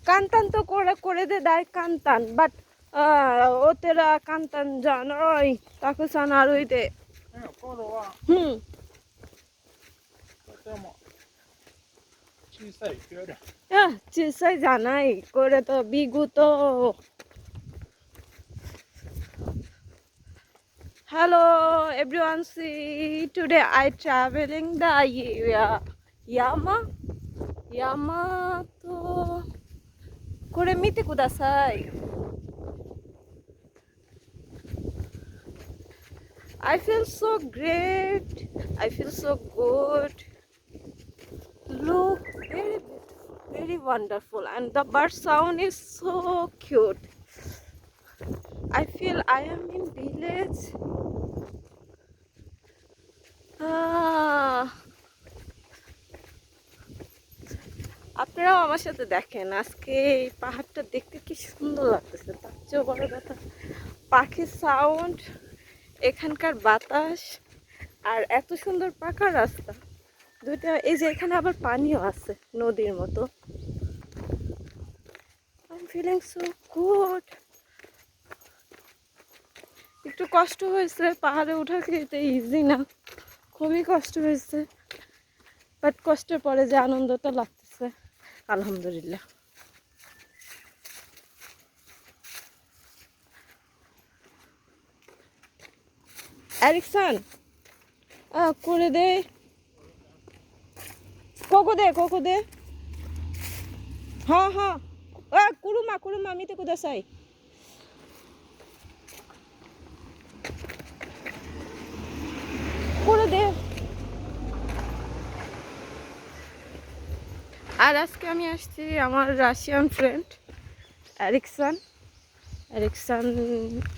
簡単とこれで大簡単。But お寺簡単じゃない。たくさん歩いて。うん。いや、小さいじゃない。これとビッグと。Hello everyone, see today I traveling the Yama とこれ見てください。I feel so great. I feel so good. Look, very beautiful, very wonderful, and the bird sound is so cute. I feel I am in village. আপনারাও আমার সাথে দেখেন আজকে এই পাহাড়টা দেখতে কি সুন্দর লাগতেছে। তার চেয়েও বড় কথা পাখির সাউন্ড, এখানকার বাতাস, আর এত সুন্দর পাকা রাস্তা দুইটা। এই যে এখানে আবার পানিও আছে নদীর মতো। I'm feeling so good. একটু কষ্ট হয়েছে, পাহাড়ে ওঠা খেতে ইজি না, খুবই কষ্ট হয়েছে, বাট কষ্টের পরে যে আনন্দটা লাগতেছে আলহামদুলিল্লাহ। এরিকসন করে দে, কোকো দে। হ্যাঁ হ্যাঁ, কুরুমা মিতে কুদাসাই। করে দে। আর আজকে আমি আসছি আমার রাশিয়ান ফ্রেন্ড এরিকসন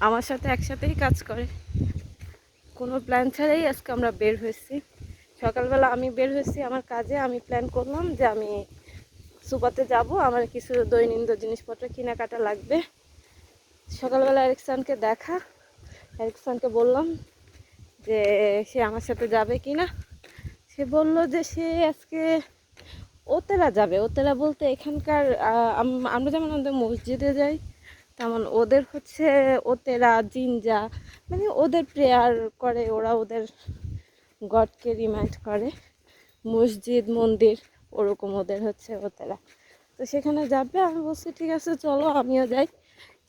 আমার সাথে একসাথেই কাজ করে। কোনো প্ল্যান ছাড়াই আজকে আমরা বের হয়েছি। সকালবেলা আমি বের হয়েছি আমার কাজে। আমি প্ল্যান করলাম যে আমি সুপাতে যাব, আমার কিছু দৈনন্দিন জিনিসপত্র কেনাকাটা লাগবে। সকালবেলা এরিকসনকে দেখা, এরিকসনকে বললাম যে সে আমার সাথে যাবে কি না। সে বলল যে সে আজকে ওতেরা যাবে। ওতেরা বলতে এখানকার আমরা যেমন আমাদের মসজিদে যাই তেমন ওদের হচ্ছে ওতেরা জিনজা, মানে ওদের প্রেয়ার করে, ওরা ওদের গডকে রিমাইন্ড করে, মসজিদ মন্দির ওরকম ওদের হচ্ছে ওতেরা। তো সেখানে যাবে। আমি বলছি ঠিক আছে চলো আমিও যাই,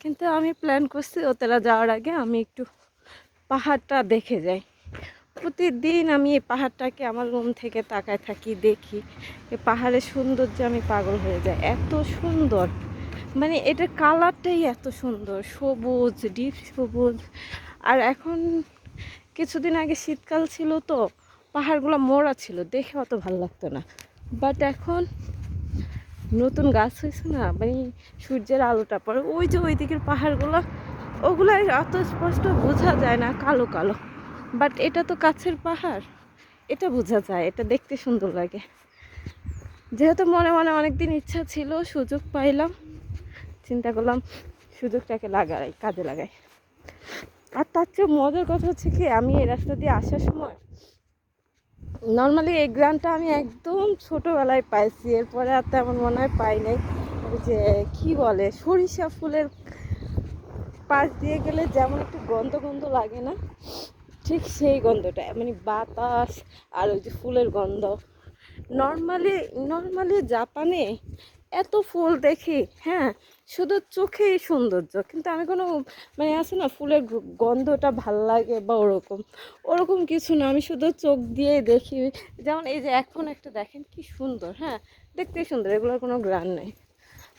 কিন্তু আমি প্ল্যান করছি ওতেরা যাওয়ার আগে আমি একটু পাহাড়টা দেখে যাই। প্রতিদিন আমি এই পাহাড়টাকে আমার রুম থেকে তাকায় থাকি, দেখি এই পাহাড়ের সৌন্দর্যে আমি পাগল হয়ে যাই। এত সুন্দর, মানে এটার কালারটাই এত সুন্দর, সবুজ, ডিপ সবুজ। আর এখন কিছুদিন আগে শীতকাল ছিল তো পাহাড়গুলো মোড়া ছিল, দেখে অত ভালো লাগতো না। বাট এখন নতুন গাছ হয়েছে না, মানে সূর্যের আলোটা পড়ে, ওই যে ওই দিকের পাহাড়গুলো ওগুলো অত স্পষ্ট বোঝা যায় না, কালো কালো। বাট এটা তো কাছের পাহাড়, এটা বোঝা যায়, এটা দেখতে সুন্দর লাগে। যেহেতু মনে মনে অনেকদিন ইচ্ছা ছিল, সুযোগ পাইলাম, চিন্তা করলাম সুযোগটাকে কাজে লাগাই। আর তার চেয়ে মজার কথা হচ্ছে কি, আমি এই রাস্তা দিয়ে আসার সময় নর্মালি এই গ্রামটা আমি একদম ছোটোবেলায় পাইছি, এরপরে আর তেমন মনে হয় পাই নাই। যে কি বলে সরিষা ফুলের পাশ দিয়ে গেলে যেমন একটু গন্ধ লাগে না, ঠিক সেই গন্ধটা, মানে বাতাস আর ওই যে ফুলের গন্ধ। নর্মালি জাপানে এত ফুল দেখি, হ্যাঁ শুধু চোখেই সৌন্দর্য, কিন্তু আমি কোনো মানে আছে না ফুলের গন্ধটা ভাল লাগে বা ওরকম কিছু না, আমি শুধু চোখ দিয়ে দেখি। যেমন এই যে এখন একটা দেখেন কি সুন্দর, হ্যাঁ দেখতে সুন্দর, এগুলোর কোনো গ্রান নেই।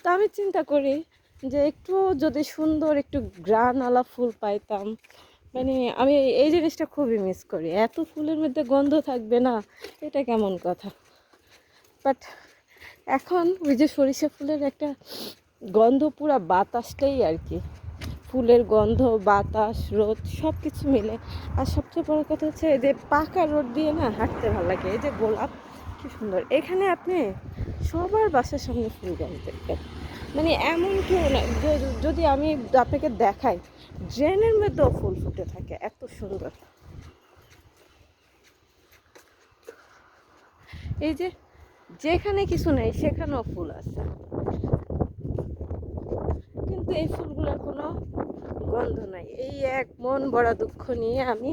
তো আমি চিন্তা করি যে একটু যদি সুন্দর একটু গ্রানওয়ালা ফুল পাইতাম, মানে আমি এই জিনিসটা খুবই মিস করি। এত ফুলের মধ্যে গন্ধ থাকবে না, এটা কেমন কথা। বাট এখন ওই যে সরিষা ফুলের একটা গন্ধ, পুরা বাতাসটাই আর কি, ফুলের গন্ধ, বাতাস, রোদ সব কিছু মিলে। আর সবচেয়ে বড় কথা হচ্ছে যে পাকা রোদ দিয়ে না হাঁটতে ভালো লাগে। এই যে গোলাপ কি সুন্দর, এখানে আপনি সবার বাসার সামনে ফুল গাছ দেখবেন, মানে এমন কেউ না যদি আমি আপনাকে দেখাই ড্রেনের মধ্যেও ফুল ফুটে থাকে, এত সুন্দর। এই যে যেখানে কিছু নেই সেখানেও ফুল আছে, কিন্তু এই ফুলগুলোর কোনো গন্ধ নাই। এই এক মন বড় দুঃখ নিয়ে আমি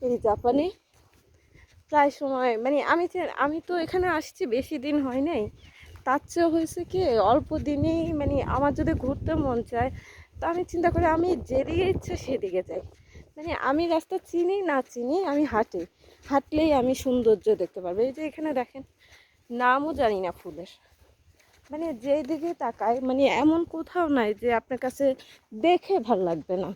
এই জাপানে প্রায় সময় মানে আমি তো এখানে আসছি বেশি দিন হয় নাই, তার চেয়েও হয়েছে কি অল্প দিনেই মানে আমার যদি ঘুরতে মন চায় তো আমি চিন্তা করি আমি যেদিকে ইচ্ছা সেদিকে যাই। মানে আমি রাস্তা চিনি না চিনি আমি হাঁটলেই আমি সৌন্দর্য দেখতে পারবো। এই যে এখানে দেখেন, নামও জানি না ফুলের, মানে যেদিকে তাকায় মানে এমন কোথাও নাই যে আপনার কাছে দেখে ভাল লাগবে না।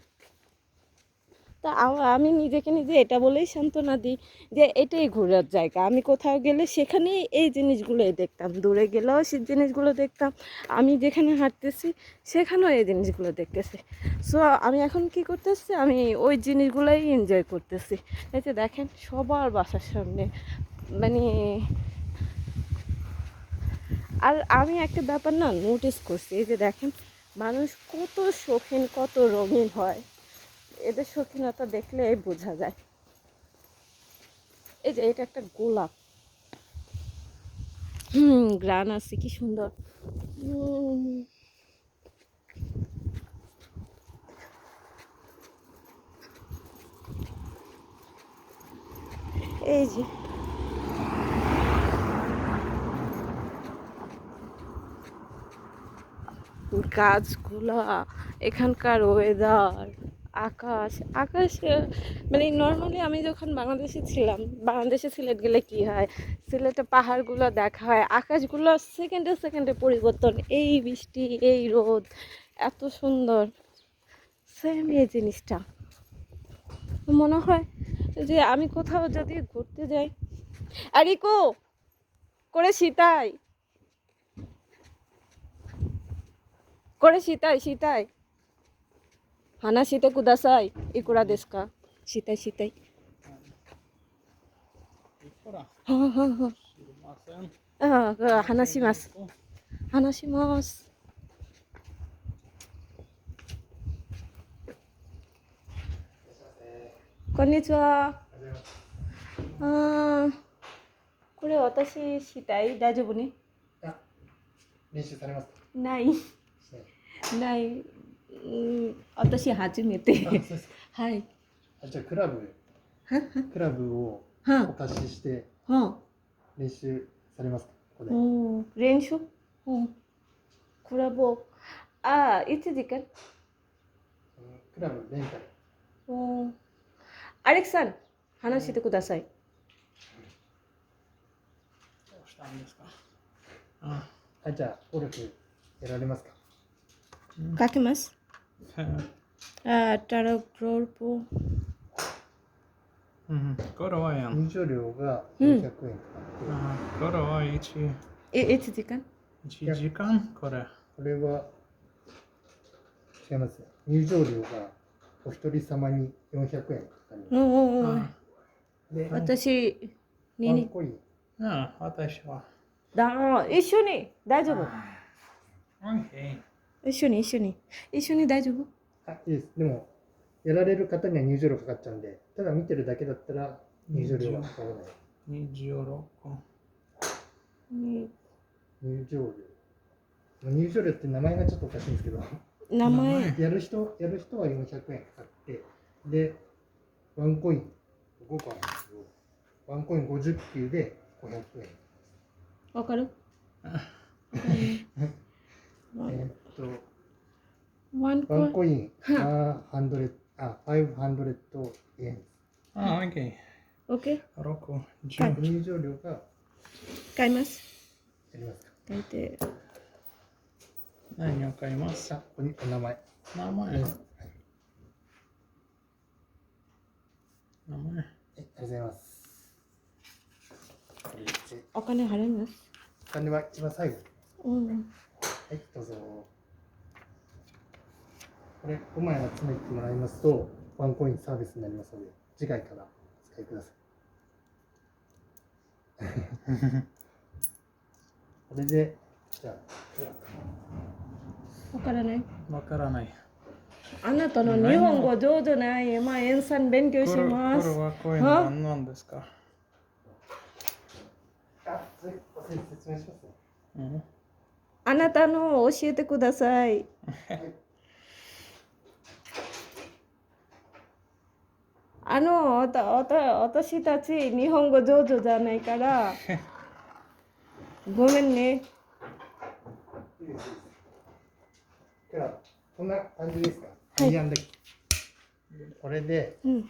তা আমি নিজেকে নিজে এটা বলেই সান্ত্বনা দিই যে এটাই ঘোরার জায়গা, আমি কোথাও গেলে সেখানেই এই জিনিসগুলোই দেখতাম, দূরে গেলেও সেই জিনিসগুলো দেখতাম, আমি যেখানে হাঁটতেছি সেখানেও এই জিনিসগুলো দেখতেছি। সো আমি এখন কি করতেছি, আমি ওই জিনিসগুলোই এনজয় করতেছি। এই যে দেখেন সবার বাসার সামনে মানে, আর আমি একটা ব্যাপার না নোটিস করছি, এই যে দেখেন মানুষ কত শৌখিন কত রঙিন হয়, এদের শৌখিনতা দেখলে বোঝা যায়। এই যে এটা একটা গোলাপ, গ্রান আছে কি সুন্দর। এই যে গাছগুলা, এখানকার ওয়েদার, আকাশ আকাশ মানে নর্মালি আমি যখন বাংলাদেশে ছিলাম, বাংলাদেশে সিলেট গেলে কি হয়, সিলেটে পাহাড়গুলো দেখা হয়, আকাশগুলো সেকেন্ডে সেকেন্ডে পরিবর্তন, এই বৃষ্টি এই রোদ, এত সুন্দর। সেম এই জিনিসটা মনে হয় যে আমি কোথাও যদি ঘুরতে যাই, আরিকো করে শীতাই করে শীতাই শীতাই হানা শীতে কুদাসাই ইকুরা দেশকা শীতাই শীতাই। ほら、হ্যাঁ হ্যাঁ হ্যাঁ すいません。話します話します。こんにちは。あー、これ私したい大丈夫ね。あ、練習されますか？ないしない。ない、私初めてあ、そうですか。はいあ、じゃあクラブをはお貸ししては練習されますか？ここで。練習クラブいつ時間クラブレンタル。アレクさん話してください。どうしたんですか。あ、あ、じゃあゴルフやられますか？かけます。タラグロープうん、これはやん。入場料が400円かかって、あ、これは1いつ時間時間これ。これは違いますよ。入場料がお一人様に400円かかります。あ、で、私ワンコイン。あ、私は。一緒に大丈夫。オッケ一緒に大丈夫。あ、いいです。でも、やられる方には入場料かかっちゃうんで、ただ見てるだけだったら入場料はかからない。ー。26。入場料。入場料って名前がちょっとおかしいんですけど、名前やる人は400円かかって、で、ワンコイン5個あるんですけど、ワンコイン50球で500円。わかるワンワンコインは500円。あ、オッケオッケーー。6、はい10。入場料が買います。やりますか？大体何を買いますあ、ここにお名前。名前。はい、名前。ありがとうございます。お金払います。お金は一番最後。うん。はい、どうぞ。これ5枚集めてもらいますと、ワンコインサービスになりますので、次回からお使いください。これで、じゃあ、わからない。わからない。あなたの日本語上手ない。塩酸勉強します。これはこういうの何なんですか。あ、それ忘説明しますね。うん。あなたの教えてください。私たち日本語上手じゃないから、ごめんね。いいです、いいです。じゃあ、こんな感じですか。はいアイアンで。これで、うん。